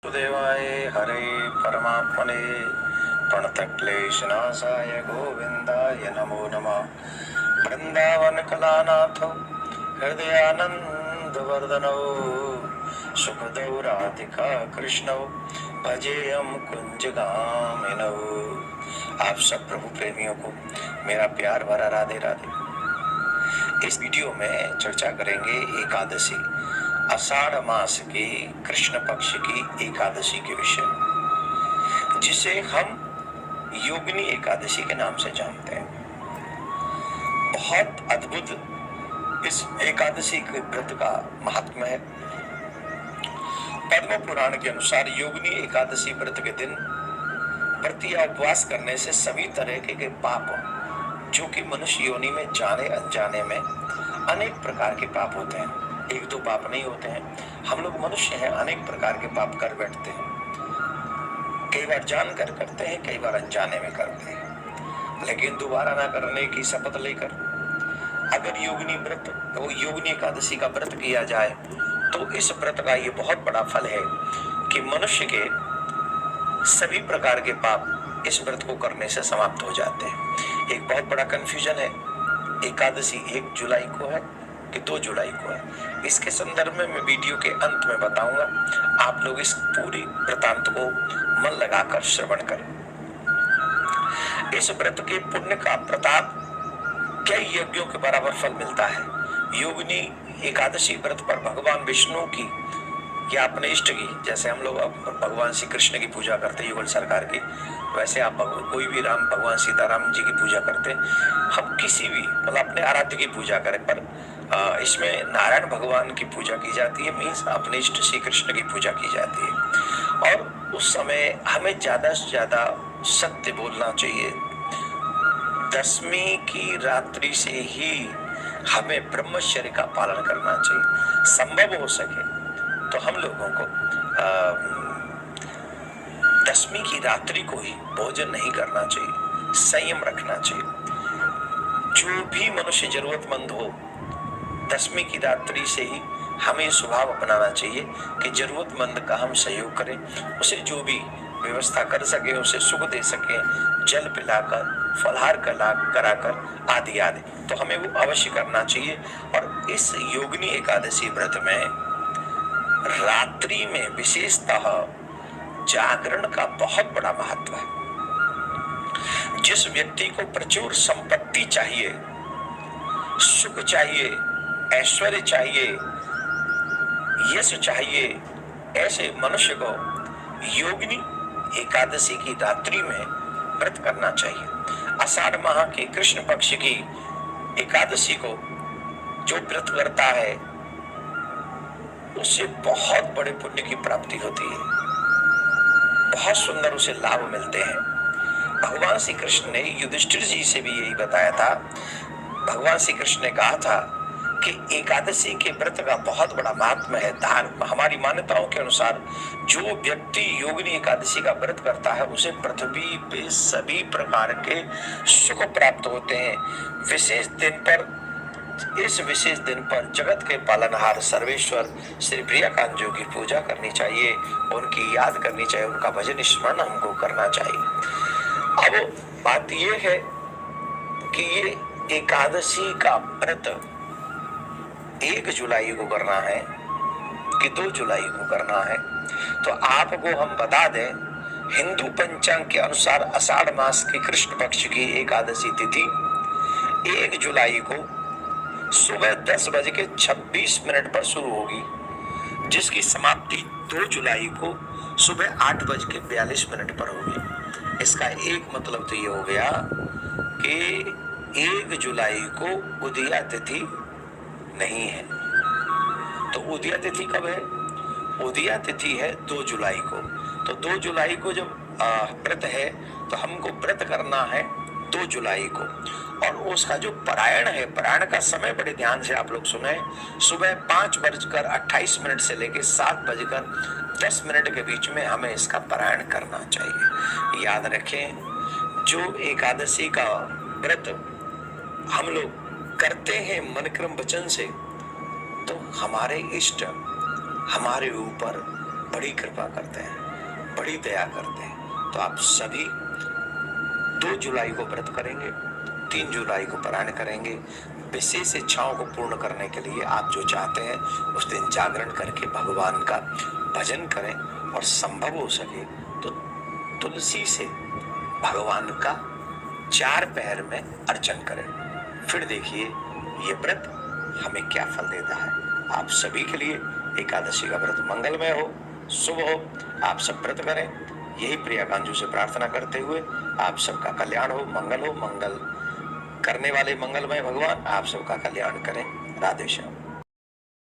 देवाय हरे परमात्मने प्रणतक्लेशनाशाय गोविंदाय नमो नमः। वृंदावन कलानाथ हृदयानंदवर्धनौ सुखदौ राधिका कृष्णौ भजेयम कुंजगामिनौ। आप सब प्रभु प्रेमियों को मेरा प्यार भरा राधे राधे। इस वीडियो में चर्चा करेंगे एकादशी, आषाढ़ मास की कृष्ण पक्ष की एकादशी के विषय में, जिसे हम योगिनी एकादशी के नाम से जानते हैं। बहुत अद्भुत इस एकादशी के व्रत का महात्म्य है। पद्म पुराण के अनुसार योगिनी एकादशी व्रत के दिन व्रत या उपवास करने से सभी तरह के पाप, जो कि मनुष्य योनि में जाने अनजाने में अनेक प्रकार के पाप होते हैं, एक दो पाप नहीं होते हैं। हम लोग मनुष्य हैं, अनेक प्रकार के पाप कर बैठते हैं। कई बार जानकर करते हैं, कई बार अनजाने में करते हैं, लेकिन दोबारा ना करने की शपथ लेकर अगर योगिनी व्रत, वो योगिनी एकादशी का व्रत किया जाए तो इस व्रत का ये बहुत बड़ा फल है कि मनुष्य के सभी प्रकार के पाप इस व्रत को करने से समाप्त हो जाते हैं। एक बहुत बड़ा कंफ्यूजन है, एकादशी 1 जुलाई को है कि 2 जुलाई को है। इसके संदर्भ में मैं वीडियो के अंत में बताऊंगा। आप लोग इस पूरी वृतांत को मन लगाकर श्रवण करें। इस व्रत के पुण्य का प्रताप कई यज्ञों के बराबर फल मिलता है। योगिनी एकादशी व्रत पर भगवान विष्णु की या अपने इष्ट की, जैसे हम लोग भगवान श्री कृष्ण की पूजा करते हैं युगल सरकार की, वैसे आप कोई भी राम भगवान सीताराम जी की पूजा करते हैं, हम किसी भी मतलब अपने आराध्य की पूजा करें, पर इसमें नारायण भगवान की पूजा की जाती है, मीन्स अपने इष्ट श्री कृष्ण की पूजा की जाती है। और उस समय हमें ज्यादा से ज्यादा सत्य बोलना चाहिए। दसवीं की रात्रि से ही हमें ब्रह्मचर्य का पालन करना चाहिए। संभव हो सके तो हम लोगों को दसवीं की रात्रि को ही भोजन नहीं करना चाहिए, संयम रखना चाहिए। जो भी मनुष्य जरूरतमंद हो, दसवीं की रात्रि से ही हमें स्वभाव अपनाना चाहिए कि जरूरतमंद का हम सहयोग करें, उसे जो भी व्यवस्था कर सके उसे सुख दे सके, जल पिलाकर, फलहार कराकर आदि आदि, तो हमें वो अवश्य करना चाहिए। और इस योगिनी एकादशी व्रत में रात्रि में विशेषतः जागरण का बहुत बड़ा महत्व है। जिस व्यक्ति को प्रचुर संपत्ति चाहिए, सुख चाहिए, ऐश्वर्य चाहिए, यश चाहिए, ऐसे मनुष्य को योगिनी एकादशी की रात्रि में व्रत करना चाहिए। आषाढ़ माह के कृष्ण पक्ष की एकादशी को जो व्रत करता है उससे बहुत बड़े पुण्य की प्राप्ति होती है, बहुत सुंदर उसे लाभ मिलते हैं। भगवान श्री कृष्ण ने युधिष्ठिर जी से भी यही बताया था। भगवान श्री कृष्ण ने कहा था कि एकादशी के व्रत का बहुत बड़ा महात्म्य है। हमारी मान्यताओं के अनुसार जो व्यक्ति योगिनी एकादशी का व्रत करता है उसे पृथ्वी पे सभी प्रकार के सुख प्राप्त होते हैं। इस विशेष दिन पर जगत के पालनहार सर्वेश्वर श्री प्रियाकांत जी की पूजा करनी चाहिए, उनकी याद करनी चाहिए, उनका भजन स्मरण हमको करना चाहिए। अब बात यह है कि ये एकादशी का व्रत 1 जुलाई को करना है कि 2 जुलाई को करना है, तो आपको हम बता दें, हिंदू पंचांग के अनुसार आषाढ़ मास की कृष्ण पक्ष की एकादशी तिथि 1 जुलाई को सुबह 10:26 पर शुरू होगी, जिसकी समाप्ति 2 जुलाई को सुबह 8:42 पर होगी। इसका एक मतलब तो ये हो गया कि 1 जुलाई को उदया तिथि नहीं है। तो उदया तिथि कब है? उदया तिथि है 2 जुलाई को। तो 2 जुलाई को जब व्रत है तो हमको व्रत करना है 2 जुलाई को। और उसका जो पारायण है, पारायण का समय बड़े ध्यान से आप लोग सुने, सुबह 5:28 से लेकर 7:10 के बीच में हमें इसका पारायण करना चाहिए। याद रखें, जो एकादशी का व्रत हम लोग करते हैं मन क्रम वचन से, तो हमारे इष्ट हमारे ऊपर बड़ी कृपा करते हैं, बड़ी दया करते हैं। तो आप सभी 2 जुलाई को व्रत करेंगे, 3 जुलाई को पारायण करेंगे। विशेष इच्छाओं को पूर्ण करने के लिए आप जो चाहते हैं उस दिन जागरण करके भगवान का भजन करें, और संभव हो सके तो तुलसी से भगवान का 4 पहर में अर्चन करें। फिर देखिए ये व्रत हमें क्या फल देता है। आप सभी के लिए एकादशी का व्रत मंगलमय हो, शुभ हो। आप सब व्रत करें, यही प्रिया कांजू से प्रार्थना करते हुए आप सबका कल्याण हो, मंगल हो। मंगल करने वाले मंगलमय भगवान आप सबका कल्याण करें। राधे श्याम।